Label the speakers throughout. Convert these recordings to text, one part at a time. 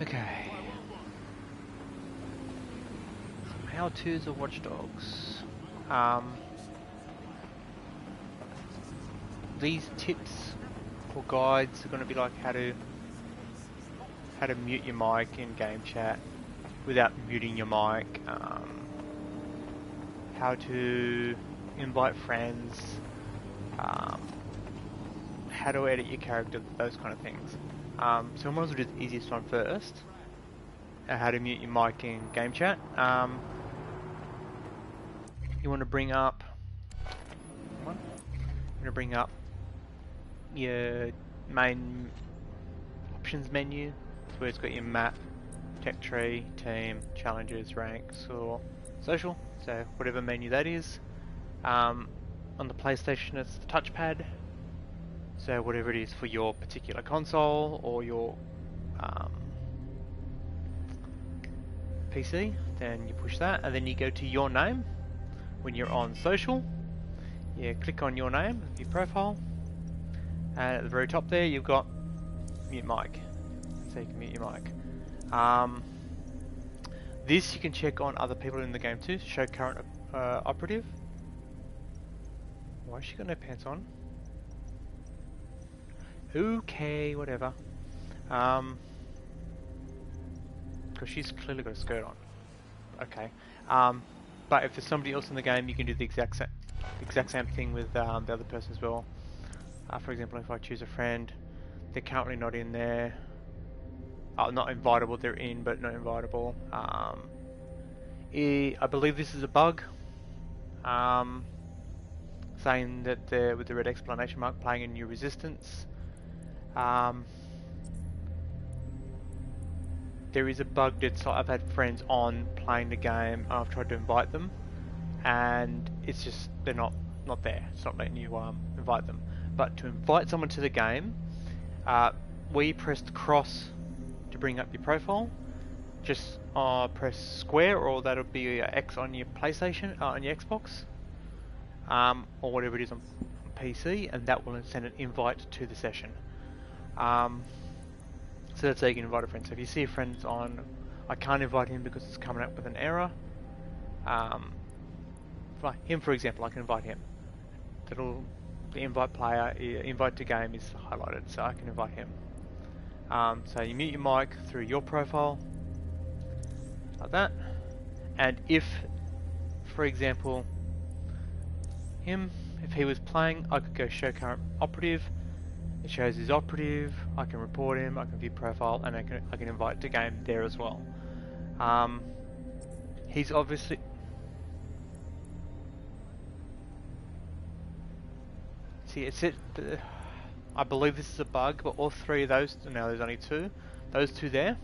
Speaker 1: Okay. How-tos of Watchdogs. These tips or guides are going to be like how to mute your mic in game chat without muting your mic. How to invite friends. How to edit your character, those kind of things. So we might as well do the easiest one first. How to mute your mic in game chat. You want to bring up your main options menu. It's where it's got your map, tech tree, team, challenges, ranks, or social. So whatever menu that is. On the PlayStation, it's the touchpad. So whatever it is for your particular console or your PC, then you push that, and then you go to your name. When you're on social, you click on your name, your profile, and at the very top there you've got mute mic, so you can mute your mic. This you can check on other people in the game too. Show current operative. Why has she got no pants on? Okay, whatever. Because she's clearly got a skirt on. Okay. But if there's somebody else in the game, you can do the exact same thing with the other person as well. For example, if I choose a friend, they're currently not in there. Not invitable, they're in, but not invitable. I believe this is a bug. Saying that with the red exclamation mark, playing a new resistance. There is a bug that I've had friends on playing the game, and I've tried to invite them, and it's just they're not there. It's not letting you invite them. But to invite someone to the game, we pressed cross to bring up your profile. Just press square, or that'll be X on your PlayStation, on your Xbox, or whatever it is on PC, and that will send an invite to the session. So that's how you can invite a friend. So if you see a friend's on, I can't invite him because it's coming up with an error. For him, for example, I can invite him. The invite player, invite to game is highlighted, so I can invite him. So you mute your mic through your profile, like that. And if, for example, if he was playing, I could go show current operative. It shows his operative, I can report him, I can view profile, and I can invite to game there as well. He's obviously... See, it's it. I believe this is a bug, but all three of those, now there's only two, those two there,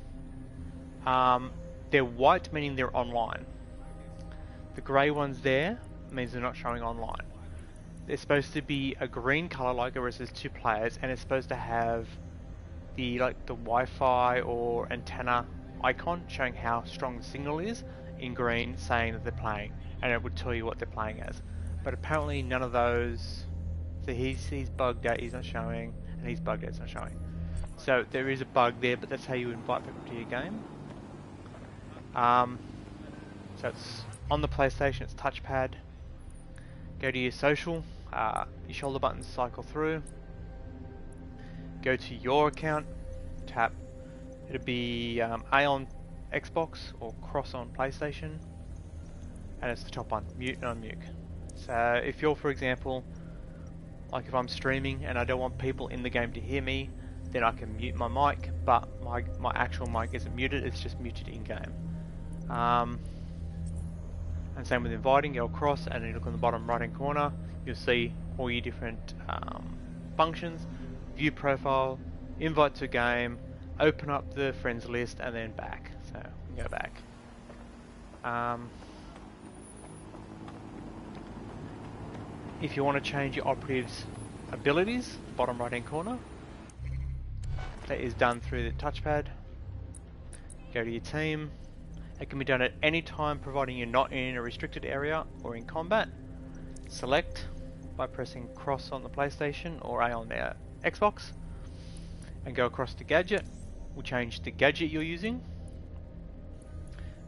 Speaker 1: they're white, meaning they're online. The grey ones there means they're not showing online. They're supposed to be a green color, like whereas there's two players, and it's supposed to have the Wi-Fi or antenna icon showing how strong the signal is in green, saying that they're playing, and it would tell you what they're playing as. But apparently none of those. So he's bugged out, he's not showing, and he's bugged out, it's not showing. So there is a bug there, but that's how you invite people to your game. So it's on the PlayStation, it's touchpad. Go to your social, your shoulder buttons cycle through. Go to your account, tap. It'll be A on Xbox or cross on PlayStation, and it's the top one, mute and unmute. So if you're, for example, like if I'm streaming and I don't want people in the game to hear me, then I can mute my mic, but my actual mic isn't muted, it's just muted in game. And same with inviting, go across and you look on the bottom right hand corner, you'll see all your different functions, view profile, invite to game, open up the friends list, and then back. So we can go back. If you want to change your operative's abilities, bottom right hand corner, that is done through the touchpad. Go to your team. It can be done at any time providing you're not in a restricted area or in combat. Select by pressing cross on the PlayStation or A on the Xbox and go across to gadget. will change the gadget you're using.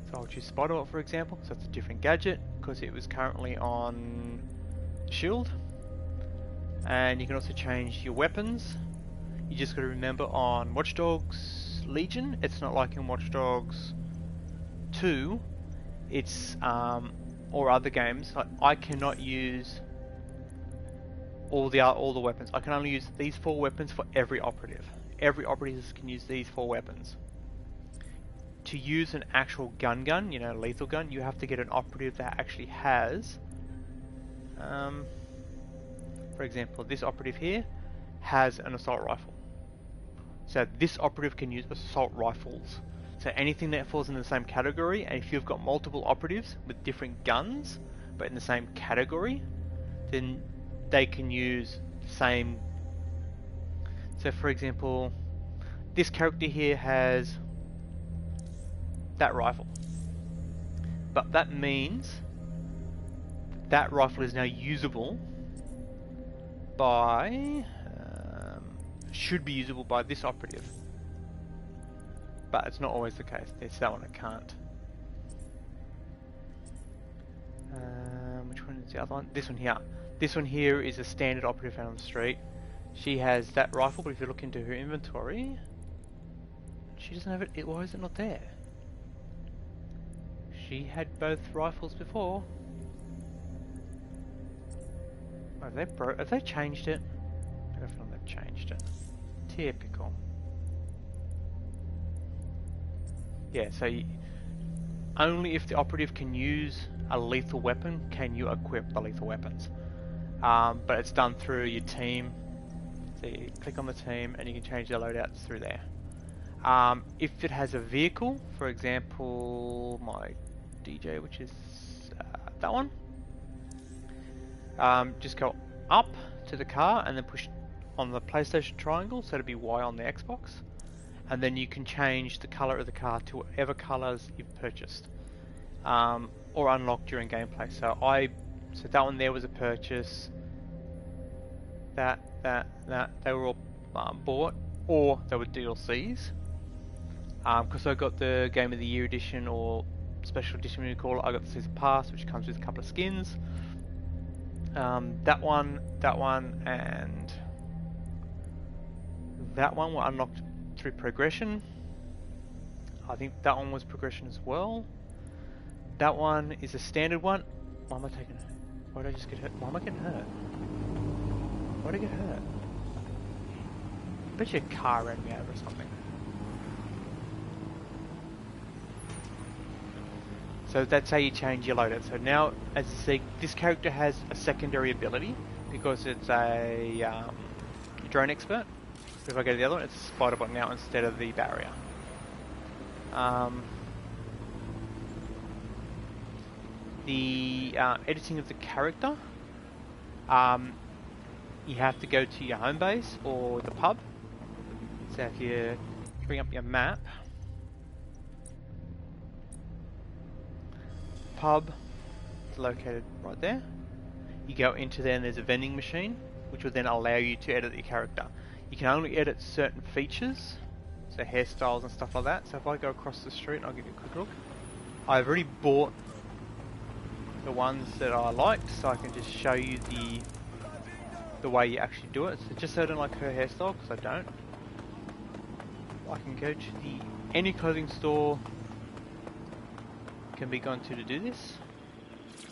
Speaker 1: So I'll choose Spiderbot for example, so that's a different gadget because it was currently on shield. And you can also change your weapons. You just got to remember on Watchdogs Legion, it's not like in Watchdogs 2. It's or other games. I cannot use all the weapons. I can only use these 4 weapons for every operative. Every operative can use these 4 weapons. To use an actual gun, you know, lethal gun, you have to get an operative that actually has. For example, this operative here has an assault rifle. So this operative can use assault rifles. So anything that falls in the same category, and if you've got multiple operatives with different guns, but in the same category, then they can use the same. So for example, this character here has that rifle. But that means that rifle is now usable by, should be usable by this operative. But it's not always the case. It's that one that can't. Which one is the other one? This one here. This one here is a standard operative found on the street. She has that rifle, but if you look into her inventory, she doesn't have it. Why is it not there? She had both rifles before. Have they changed it? I don't know if they've changed it. Typical. Yeah, so only if the operative can use a lethal weapon can you equip the lethal weapons. But it's done through your team. So you click on the team and you can change their loadouts through there. If it has a vehicle, for example, my DJ, which is that one, just go up to the car and then push on the PlayStation triangle, so it'll be Y on the Xbox, and then you can change the color of the car to whatever colors you've purchased or unlocked during gameplay. So that one there was a purchase. That they were all bought, or they were DLCs. Because I got the Game of the Year edition or special edition, we call it. I got the Season Pass, which comes with a couple of skins. That one, and that one were unlocked through progression. I think that one was progression as well. That one is a standard one. Why am I taking it? Why did I just get hurt? Why am I getting hurt? Why did I get hurt? I bet you a car ran me over or something. So that's how you change your loadout. So now, as you see, this character has a secondary ability because it's a drone expert. If I go to the other one, it's a Spiderbot now instead of the barrier. The editing of the character, you have to go to your home base or the pub. So if you bring up your map, pub is located right there. You go into there and there's a vending machine which will then allow you to edit your character. You can only edit certain features, so hairstyles and stuff like that. So if I go across the street, and I'll give you a quick look. I've already bought the ones that I liked, so I can just show you the way you actually do it. So just so I don't like her hairstyle, because I don't, I can go to any clothing store can be gone to do this.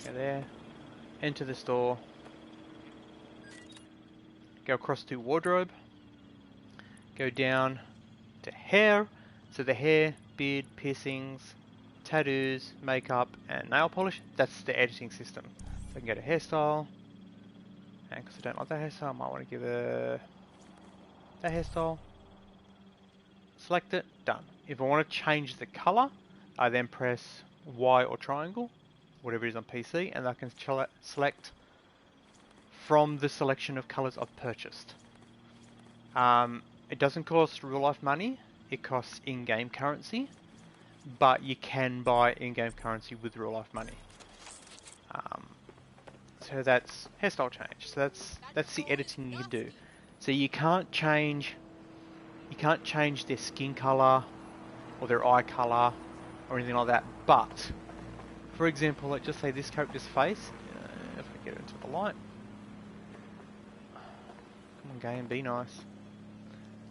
Speaker 1: Go there, enter the store, go across to wardrobe, go down to hair. So the hair, beard, piercings, tattoos, makeup and nail polish, that's the editing system. So I can go to hairstyle, and because I don't like that hairstyle, I might want to give that hairstyle, select it, done. If I want to change the color, I then press Y or triangle, whatever it is on PC, and I can select from the selection of colors I've purchased. It doesn't cost real life money, it costs in-game currency, but you can buy in-game currency with real life money. So that's hairstyle change. So that's the editing you can do. So you can't change can't change their skin colour or their eye colour or anything like that. But, for example, like just say this character's face, if I get into the light. Come on game, be nice.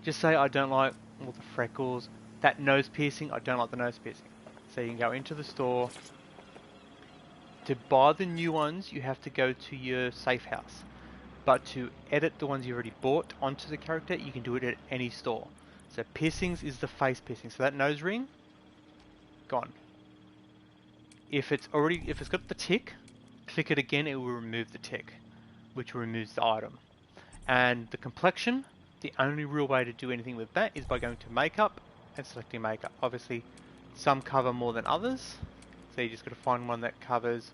Speaker 1: Just say I don't like all the freckles. That nose piercing, I don't like the nose piercing. So you can go into the store. To buy the new ones, you have to go to your safe house. But to edit the ones you already bought onto the character, you can do it at any store. So piercings is the face piercing. So that nose ring, gone. If it's got the tick, click it again, it will remove the tick, which removes the item. And the complexion, the only real way to do anything with that is by going to makeup and selecting makeup. Obviously, some cover more than others, so you just got to find one that covers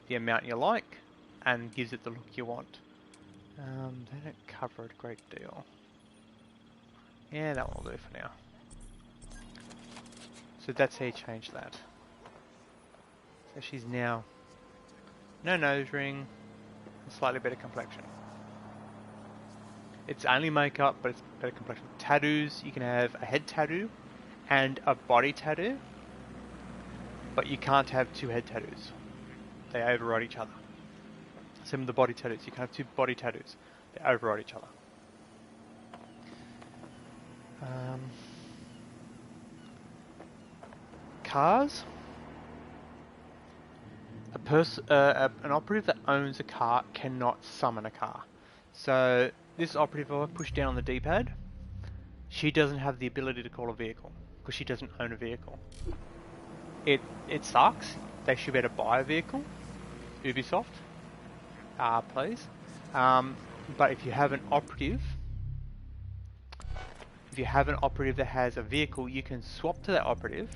Speaker 1: the amount you like and gives it the look you want. They don't cover it a great deal. Yeah, that one will do for now. So that's how you change that. So she's now no nose ring, and slightly better complexion. It's only makeup, but it's better complexion. Tattoos, you can have a head tattoo and a body tattoo, but you can't have two head tattoos. They override each other. Same with the body tattoos. You can have two body tattoos. They override each other. Cars. An operative that owns a car cannot summon a car. So this operative, if I push down on the D-pad, she doesn't have the ability to call a vehicle because she doesn't own a vehicle. It sucks. They should be able to buy a vehicle. Ubisoft, please. But if you have an operative, that has a vehicle, you can swap to that operative.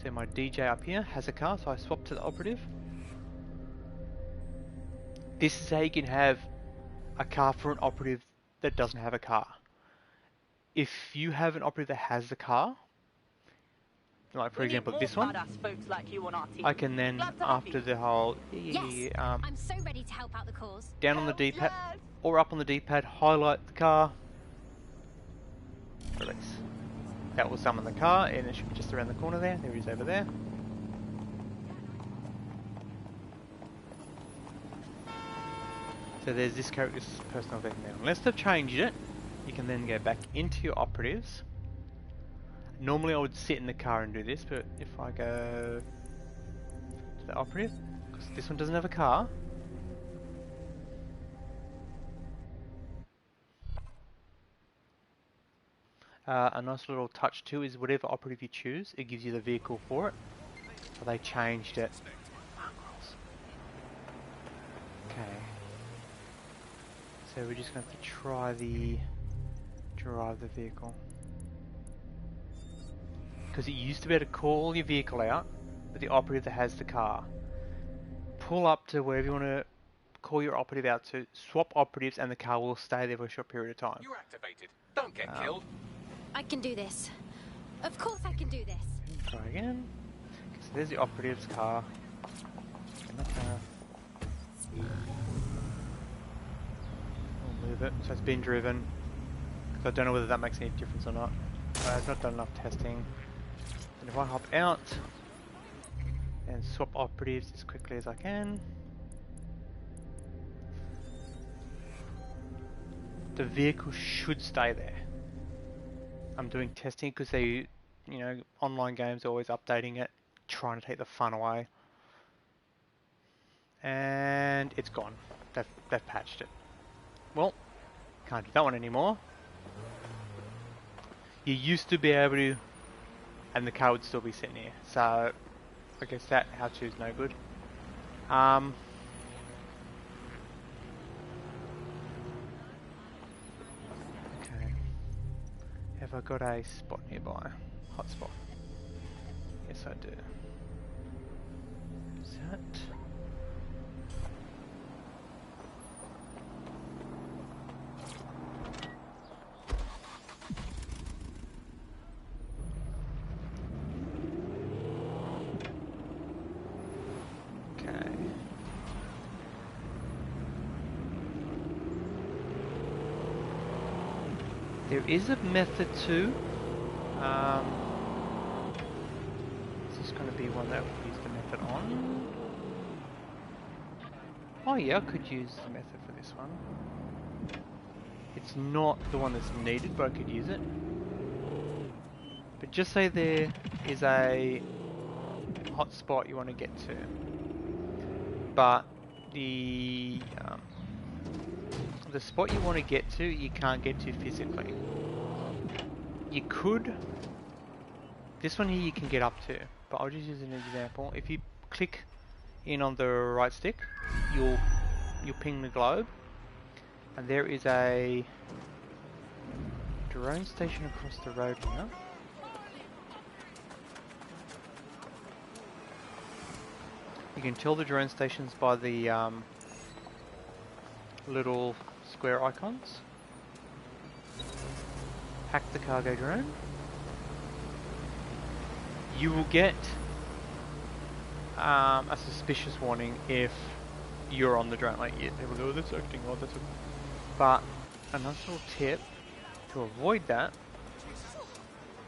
Speaker 1: So my DJ up here has a car, so I swap to the operative. This is how you can have a car for an operative that doesn't have a car. If you have an operative that has the car, like for example this one, I can then, after the whole
Speaker 2: I'm so ready to help out the cause.
Speaker 1: Down on the D-pad or up on the D-pad, highlight the car, release. That will summon the car, and it should be just around the corner there. There he is over there. So there's this character's personal vehicle now. Unless they've changed it, you can then go back into your operatives. Normally I would sit in the car and do this, but if I go to the operative, because this one doesn't have a car, a nice little touch too is whatever operative you choose, it gives you the vehicle for it. So they changed it. Okay. So we're just going to have to try the drive the vehicle. Because it used to be able to call your vehicle out with the operative that has the car. Pull up to wherever you want to call your operative out to, swap operatives, and the car will stay there for a short period of time.
Speaker 3: You're activated. Don't get killed.
Speaker 2: I can do this. Of course I can do this.
Speaker 1: Try again. So there's the operative's car. We'll move it. So it's been driven. Because I don't know whether that makes any difference or not. It's not done enough testing. And if I hop out and swap operatives as quickly as I can, the vehicle should stay there. I'm doing testing because they, online games are always updating it, trying to take the fun away. And it's gone. They've patched it. Well, can't do that one anymore. You used to be able to, and the car would still be sitting here. So, I guess that how-to is no good. Okay. Have I got a spot nearby? Hotspot. Yes, I do. Is that? There is a method too. Is this going to be one that will use the method on? Oh yeah, I could use the method for this one. It's not the one that's needed, but I could use it. But just say there is a hotspot you want to get to, but the spot you want to get to, you can't get to physically. You could. This one here you can get up to, but I'll just use an example. If you click in on the right stick, you'll ping the globe, and there is a drone station across the road here. You can tell the drone stations by the little square icons. Hack the cargo drone. You will get a suspicious warning if you're on the drone. Like, yeah, they will go, oh, that's acting odd, that's okay. But a nice little tip to avoid that: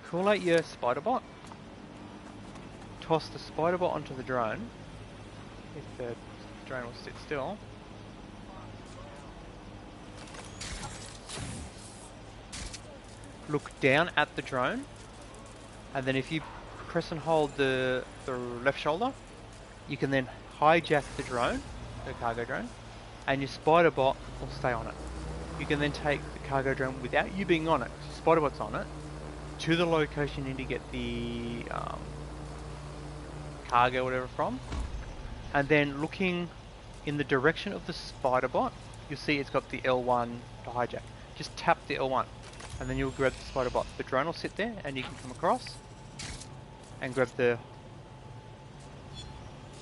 Speaker 1: call out your Spiderbot, toss the Spiderbot onto the drone. If the drone will sit still. Look down at the drone, and then if you press and hold the left shoulder, you can then hijack the drone, the cargo drone, and your Spiderbot will stay on it. You can then take the cargo drone without you being on it, Spiderbot's on it, to the location you need to get the cargo or whatever from. And then looking in the direction of the Spiderbot, you'll see it's got the L1 to hijack. Just tap the L1 and then you'll grab the Spiderbot. The drone will sit there and you can come across and grab the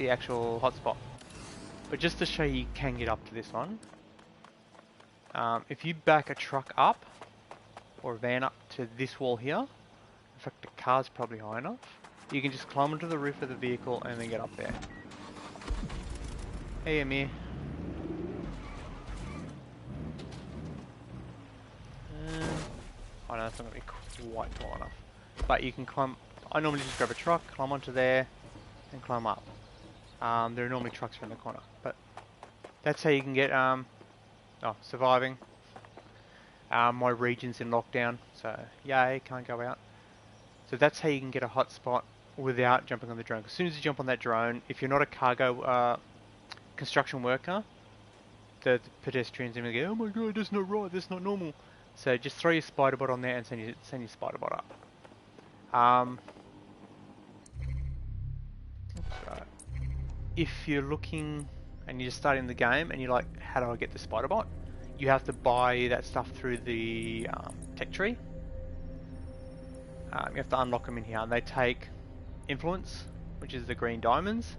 Speaker 1: actual hotspot. But just to show you can get up to this one, if you back a truck up or a van up to this wall here, in fact the car's probably high enough, you can just climb onto the roof of the vehicle and then get up there. Hey, Amir. Oh no, that's not going to be quite tall enough. But you can climb. I normally just grab a truck, climb onto there, and climb up. There are normally trucks around the corner, but that's how you can get. Surviving. My region's in lockdown, so yay, can't go out. So that's how you can get a hotspot without jumping on the drone. As soon as you jump on that drone, if you're not a cargo construction worker, the pedestrians are going to go, oh my god, that's not right, that's not normal. So just throw your Spiderbot on there and send your Spiderbot up. Right. If you're looking and you're just starting the game and you're like, how do I get the Spiderbot? You have to buy that stuff through the tech tree. You have to unlock them in here, and they take influence, which is the green diamonds.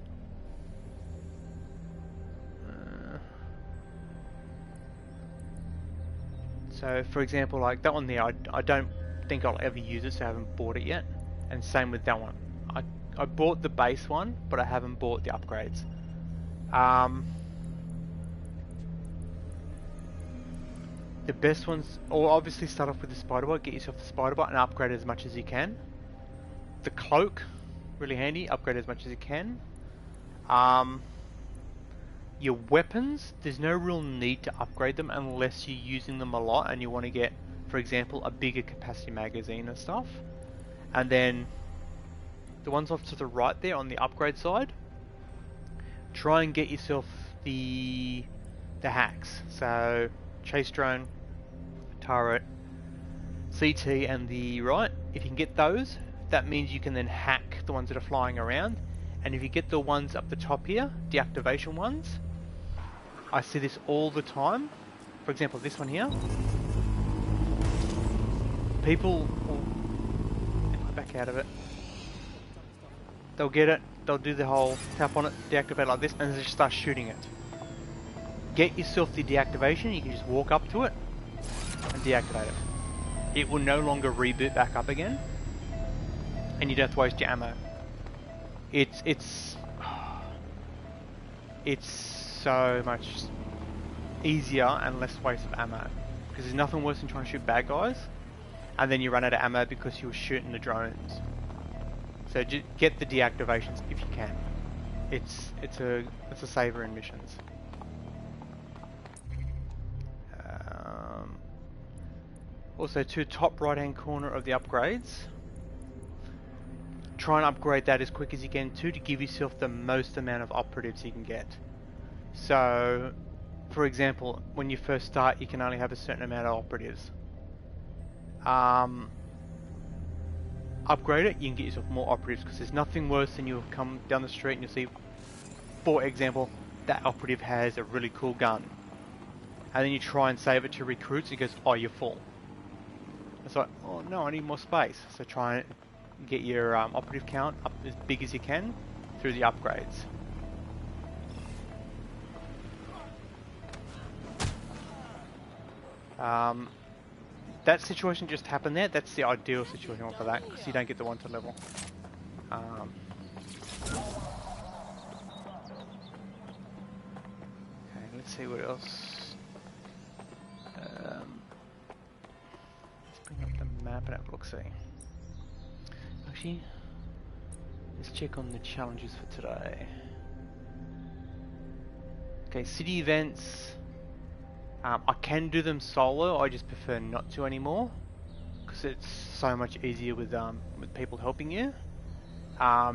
Speaker 1: So for example, like that one there, I don't think I'll ever use it, so I haven't bought it yet. And same with that one. I bought the base one, but I haven't bought the upgrades. The best ones, or obviously start off with the Spiderbot, get yourself the Spiderbot and upgrade as much as you can. The cloak, really handy, upgrade as much as you can. Your weapons, there's no real need to upgrade them unless you're using them a lot and you want to get, for example, a bigger capacity magazine and stuff. And then the ones off to the right there on the upgrade side, try and get yourself the hacks. So chase drone, turret, CT and the right. If you can get those, that means you can then hack the ones that are flying around. And if you get the ones up the top here, deactivation ones, I see this all the time. For example, this one here. People will back out of it. They'll get it, they'll do the whole tap on it, deactivate like this, and they just start shooting it. Get yourself the deactivation, you can just walk up to it and deactivate it. It will no longer reboot back up again, and you don't have to waste your ammo. It's so much easier and less waste of ammo, because there's nothing worse than trying to shoot bad guys and then you run out of ammo because you were shooting the drones. So get the deactivations if you can. It's a saver in missions. Also, to top right hand corner of the upgrades, try and upgrade that as quick as you can too, to give yourself the most amount of operatives you can get. So, for example, when you first start, you can only have a certain amount of operatives. Upgrade it, you can get yourself more operatives, because there's nothing worse than you'll come down the street and you'll see, for example, that operative has a really cool gun. And then you try and save it to recruits, it goes, oh, you're full. It's like, oh no, I need more space. So try and get your operative count up as big as you can through the upgrades. That situation just happened there. That's the ideal situation for that, because you don't get the one to level. Okay, let's see what else. Let's bring up the map and have a look-see. Actually, let's check on the challenges for today. Okay, city events. I can do them solo, I just prefer not to anymore, because it's so much easier with people helping you.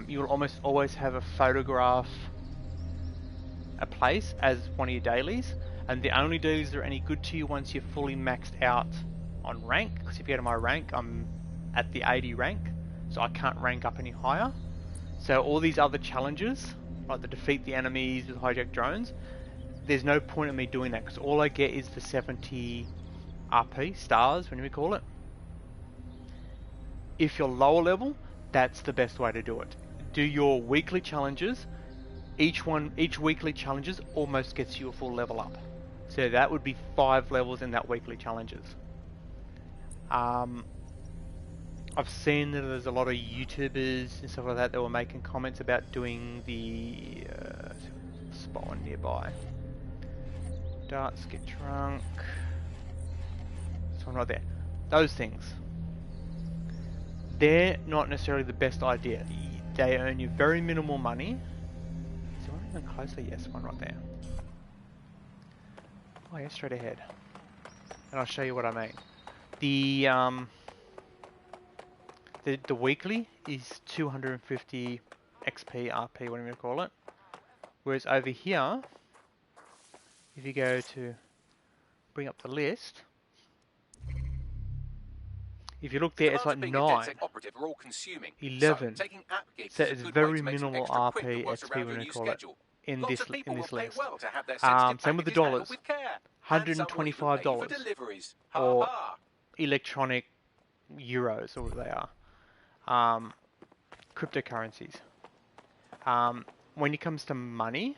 Speaker 1: You'll almost always have a photograph a place as one of your dailies, and the only dailies that are any good to you once you're fully maxed out on rank, because if you go to my rank, I'm at the 80 rank, so I can't rank up any higher. So all these other challenges, like the defeat the enemies with hijack drones, there's no point in me doing that, because all I get is the 70 RP, stars, whatever you call it. If you're lower level, that's the best way to do it. Do your weekly challenges. Each weekly challenges almost gets you a full level up. So that would be 5 levels in that weekly challenges. I've seen that there's a lot of YouTubers and stuff like that that were making comments about doing the spot one nearby. Darts, get drunk. This one right there. Those things. They're not necessarily the best idea. They earn you very minimal money. Is there one even closer? Yes, one right there. Oh yeah, straight ahead. And I'll show you what I mean. The weekly is 250 XP, RP, whatever you call it. Whereas over here, if you go to bring up the list, if you look there, it's like 9, 11. So it's very minimal RP, XP, whatever you call it, in this list. Same with the dollars. $125 or electronic euros, or what they are. Cryptocurrencies. When it comes to money,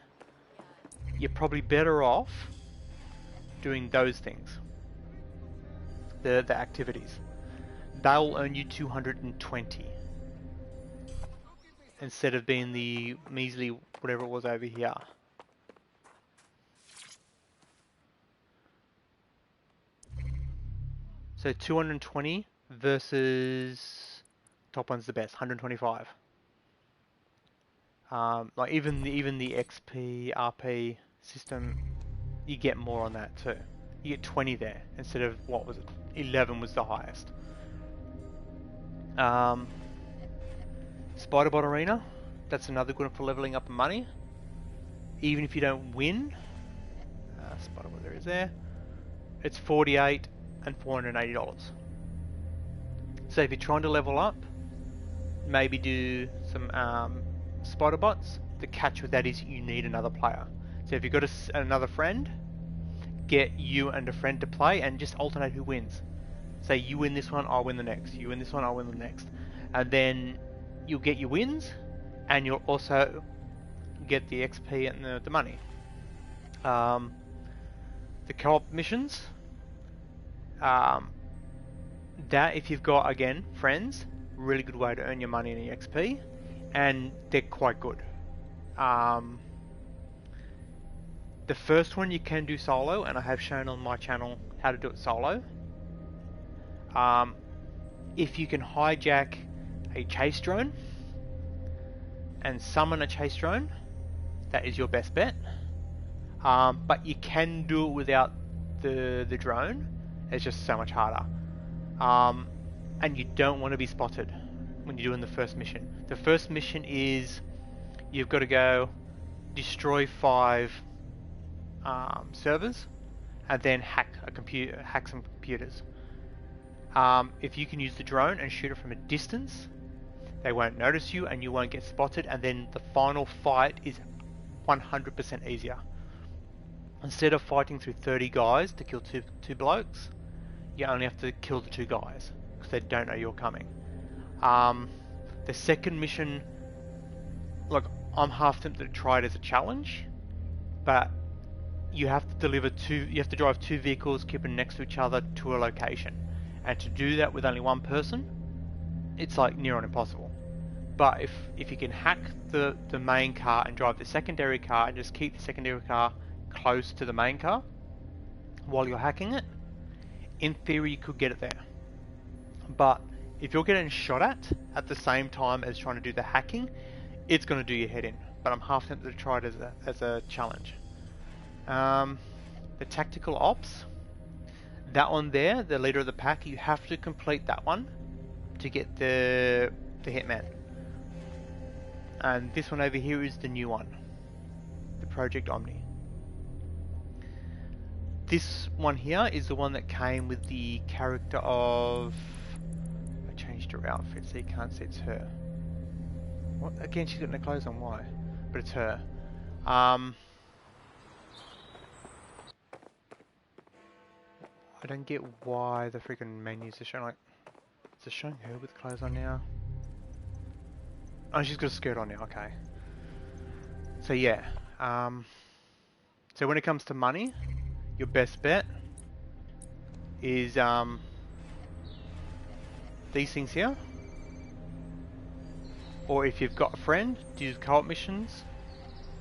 Speaker 1: you're probably better off doing those things. The activities. They'll earn you 220 instead of being the measly whatever it was over here. So 220 versus top one's the best, 125. Like even the XP RP system, you get more on that too. You get 20 there instead of, what was it, 11 was the highest. Spiderbot Arena, that's another good one for leveling up money. Even if you don't win, Spiderbot there is there. It's $48 and $480. So if you're trying to level up, maybe do some spider bots. The catch with that is you need another player. So if you've got another friend, get you and a friend to play and just alternate who wins. Say you win this one, I'll win the next. You win this one, I'll win the next. And then you'll get your wins, and you'll also get the XP and the money. The co-op missions, that if you've got, again, friends, really good way to earn your money and your XP, and they're quite good. The first one you can do solo, and I have shown on my channel how to do it solo. if you can hijack a chase drone and summon a chase drone, that is your best bet. But you can do it without the drone. It's just so much harder. And you don't want to be spotted when you're doing the first mission. The first mission is you've got to go destroy 5 servers and then hack some computers. If you can use the drone and shoot it from a distance, they won't notice you and you won't get spotted, and then the final fight is 100% easier. Instead of fighting through 30 guys to kill two blokes, you only have to kill the 2 guys because they don't know you're coming. The second mission, look, I'm half tempted to try it as a challenge, but you have to drive 2 vehicles keeping next to each other to a location, and to do that with only 1 person, it's like near on impossible. But if you can hack the main car and drive the secondary car and just keep the secondary car close to the main car while you're hacking it, in theory you could get it there. But if you're getting shot at the same time as trying to do the hacking, it's going to do your head in. But I'm half tempted to try it as a challenge. The tactical ops, that one there, the leader of the pack, you have to complete that one to get the hitman. And this one over here is the new one, the Project Omni. This one here is the one that came with the character of... I changed her outfit so you can't see it's her. What? Again, she's got no clothes on, why? But it's her. I don't get why the freaking menus are showing, like... Is it showing her with clothes on now? Oh, she's got a skirt on now, okay. So yeah, so when it comes to money, your best bet is these things here. Or if you've got a friend, do co-op missions,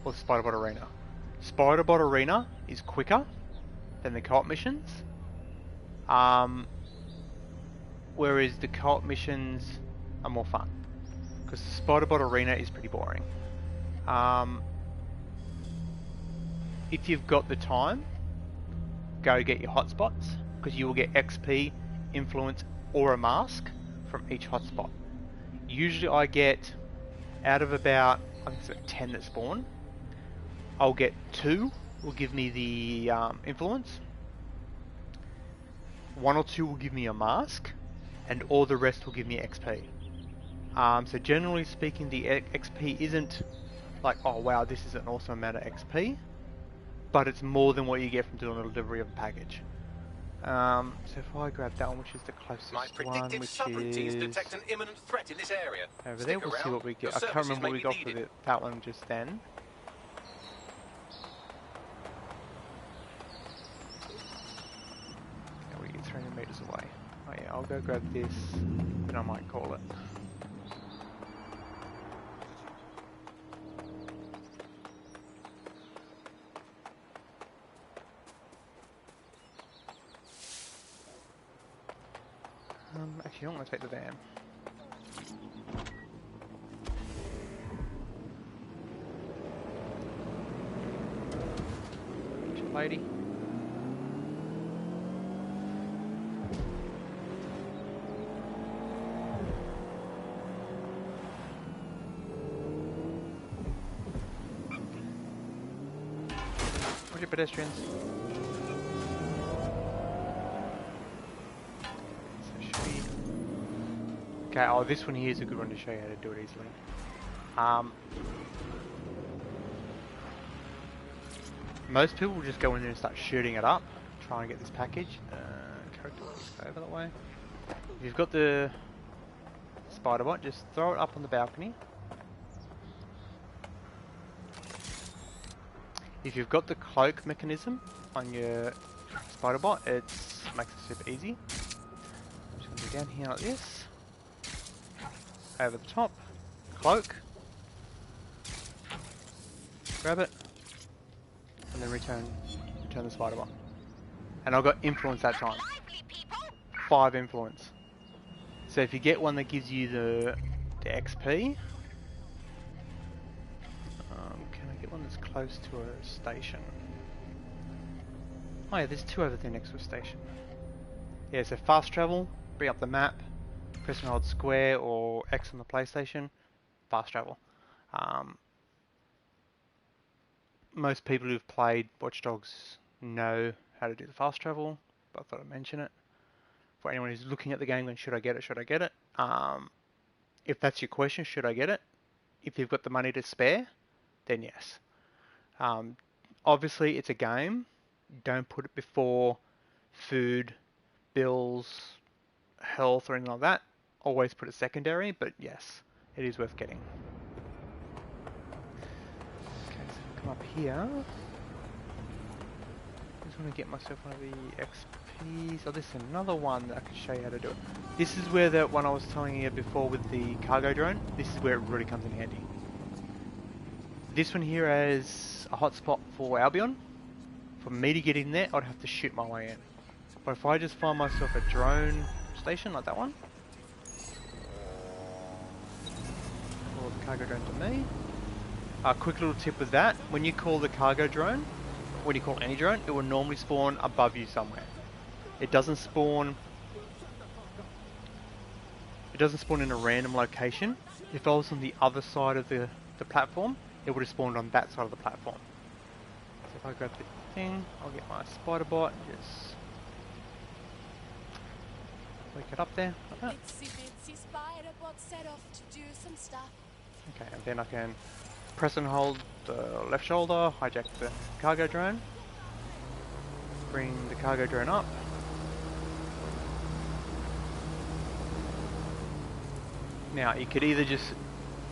Speaker 1: or Spiderbot Arena. Spiderbot Arena is quicker than the co-op missions. Whereas the co-op missions are more fun. Because the Spiderbot Arena is pretty boring. If you've got the time, go get your hotspots, because you will get XP, influence, or a mask from each hotspot. Usually I get, out of about, I think it's about 10 that spawn, I'll get 2 will give me the influence, 1 or 2 will give me a mask, and all the rest will give me XP. So generally speaking, the XP isn't like, oh wow, this is an awesome amount of XP, but it's more than what you get from doing a delivery of a package. So if I grab that one, which is the closest one, which is
Speaker 3: detect an imminent threat in this area.
Speaker 1: Over there, we'll see what we get. I can't remember what we got for that one just then. We get 300 meters away. Oh yeah, I'll go grab this, then I might call it. Actually, I don't want to take the van. Lady. Where's your pedestrians? Okay, oh, this one here is a good one to show you how to do it easily. Most people will just go in there and start shooting it up, try and get this package. Character over that way. If you've got the Spiderbot, just throw it up on the balcony. If you've got the cloak mechanism on your Spiderbot, it makes it super easy. I'm just going to go down here like this. Over the top, cloak, grab it, and then return the Spiderbot. And I got influence that time. 5 influence. So if you get one that gives you the XP, can I get one that's close to a station? Oh yeah, there's two over there next to a station. Yeah, so fast travel, bring up the map, press and hold square or X on the PlayStation, fast travel. Most people who've played Watch Dogs know how to do the fast travel, but I thought I'd mention it. For anyone who's looking at the game going, should I get it, should I get it? If that's your question, should I get it? If you've got the money to spare, then yes. Obviously, it's a game. Don't put it before food, bills, health, or anything like that. Always put it secondary, but yes, it is worth getting. Okay, so I'll come up here. Just want to get myself one of the XPs. Oh, this is another one that I can show you how to do it. This is where the one I was telling you before with the cargo drone. This is where it really comes in handy. This one here is a hotspot for Albion. For me to get in there, I'd have to shoot my way in. But if I just find myself a drone station like that one, call the cargo drone to me. A quick little tip with that: when you call the cargo drone, when you call any drone, it will normally spawn above you somewhere. It doesn't spawn. It doesn't spawn in a random location. If I was on the other side of the platform, it would have spawned on that side of the platform. So if I grab the thing, I'll get my Spiderbot, just wake it up there, like that.
Speaker 4: Itsy bitsy Spiderbot set off to do some stuff.
Speaker 1: Okay, and then I can press and hold the left shoulder, hijack the cargo drone, bring the cargo drone up. Now you could either just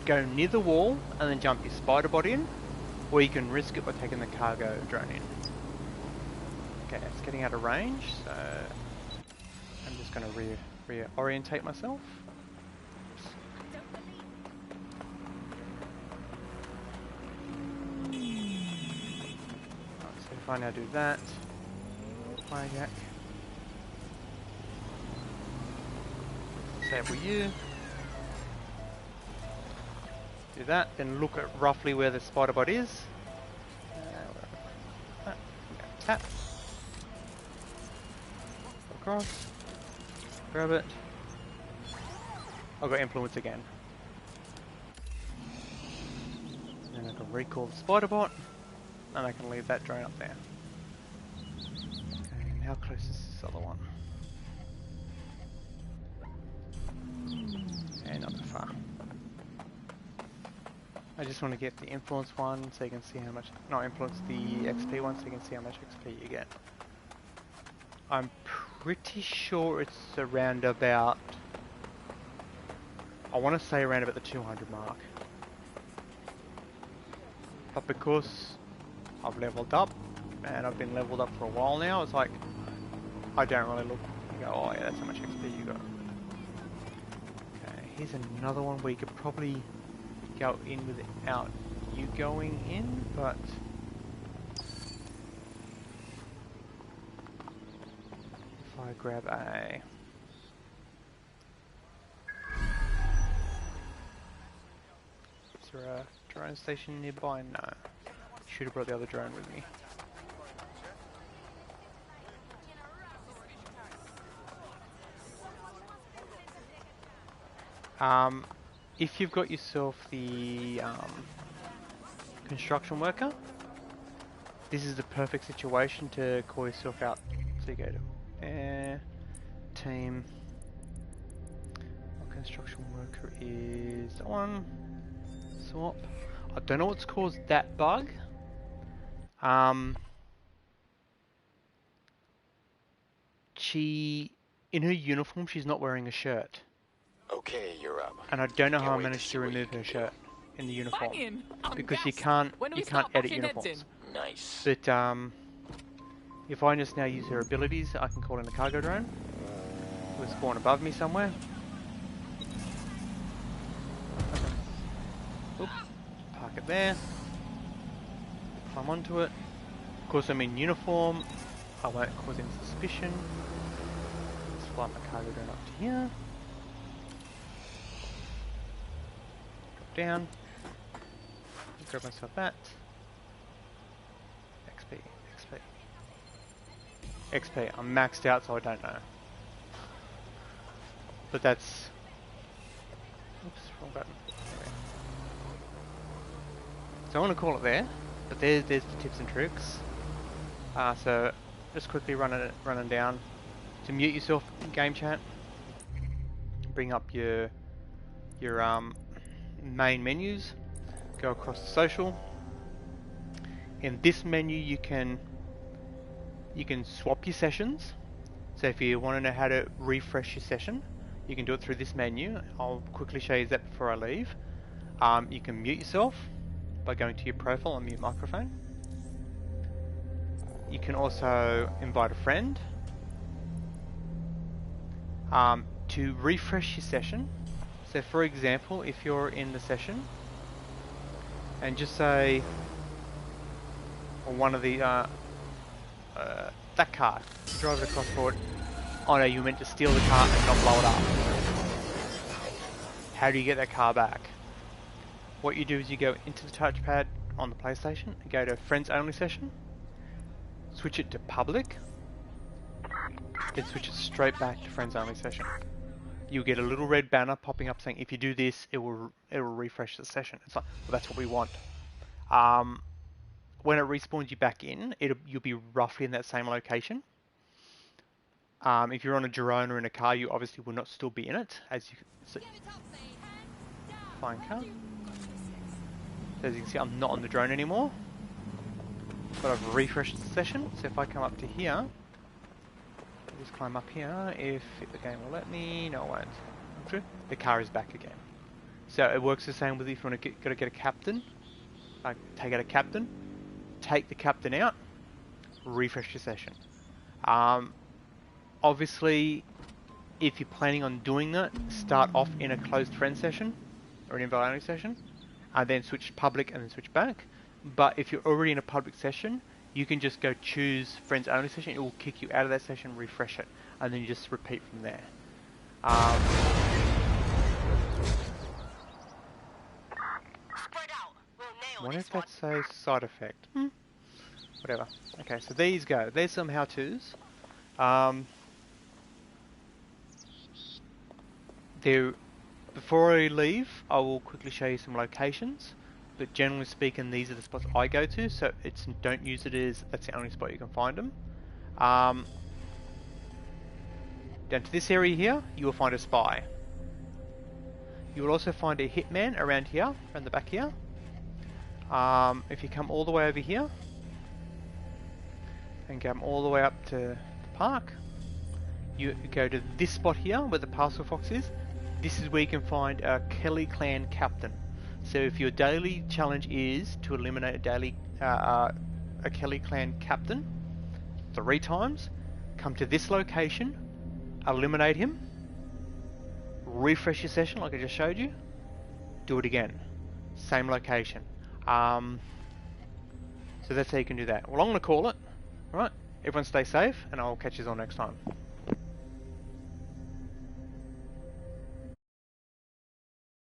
Speaker 1: go near the wall and then jump your Spiderbot in, or you can risk it by taking the cargo drone in. Okay, it's getting out of range, so I'm just going to reorientate myself. Right, so if I now do that, hijack, disable you. Do that, then look at roughly where the Spiderbot is. Tap. Across. Grab it. I've got influence again. Then I can recall the Spiderbot, and I can leave that drone up there. Okay, and how close is this other one? And not that far. I just want to get the influence one so you can see how much, not influence, the XP one so you can see how much XP you get. I'm pretty sure it's around about, I want to say around about the 200 mark. But because I've leveled up, and I've been leveled up for a while now, it's like, I don't really look and go, oh yeah, that's how much XP you got. Okay, here's another one where you could probably go in without you going in, but if I grab a is there a drone station nearby? No. Should have brought the other drone with me. If you've got yourself the construction worker, this is the perfect situation to call yourself out. So you go to air, team, our construction worker is that one, swap. I don't know what's caused that bug. She, in her uniform, she's not wearing a shirt.
Speaker 3: Okay, you're up.
Speaker 1: And I don't know how I managed to remove her shirt in the uniform, because you can't edit uniforms.
Speaker 3: Nice.
Speaker 1: But if I just now use her abilities, I can call in the cargo drone. It will spawn above me somewhere. Oops. Park it there. Climb onto it. Of course, I'm in uniform. I won't cause any suspicion. Let's fly my cargo drone up to here. down. Grab myself that. XP, XP. XP. I'm maxed out, so I don't know. But that's... Oops, wrong button. Anyway. So I want to call it there, but there's the tips and tricks. So just quickly running down to mute yourself in game chat. Bring up your main menus. Go across to social. In this menu, you can swap your sessions. So if you want to know how to refresh your session, you can do it through this menu. I'll quickly show you that before I leave. You can mute yourself by going to your profile and mute microphone. You can also invite a friend. To refresh your session, so for example, if you're in the session and just say one of the that car, drive it across forward. Oh no, you meant to steal the car and not blow it up. How do you get that car back? What you do is you go into the touchpad on the PlayStation and go to friends only session, switch it to public, then switch it straight back to friends only session. You'll get a little red banner popping up saying if you do this, it will refresh the session. It's like, well, that's what we want. When it respawns you back in, you'll be roughly in that same location. If you're on a drone or in a car, you obviously will not still be in it, as you can see. Flying car. So as you can see, I'm not on the drone anymore, but I've refreshed the session. So if I come up to here, just climb up here. If the game will let me, no, it won't. The car is back again. So it works the same with if you want to get a captain. Take out a captain, take the captain out, refresh your session. Obviously, if you're planning on doing that, start off in a closed friend session or an invite only session, and then switch to public and then switch back. But if you're already in a public session, you can just go choose friends only session. It will kick you out of that session, refresh it, and then you just repeat from there. What if that's a side effect? Whatever. Okay, so these go. There's some how-tos. Before I leave, I will quickly show you some locations. But generally speaking, these are the spots I go to, so don't use it as that's the only spot you can find them. Down to this area here, you will find a spy. You will also find a hitman around here, around the back here. If you come all the way over here, and come all the way up to the park, you go to this spot here where the parcel fox is. This is where you can find a Kelly Clan captain. So if your daily challenge is to eliminate a Kelly Clan captain 3 times, come to this location, eliminate him, refresh your session like I just showed you, do it again, same location. So that's how you can do that. Well, I'm going to call it. Alright, everyone stay safe, and I'll catch you all next time.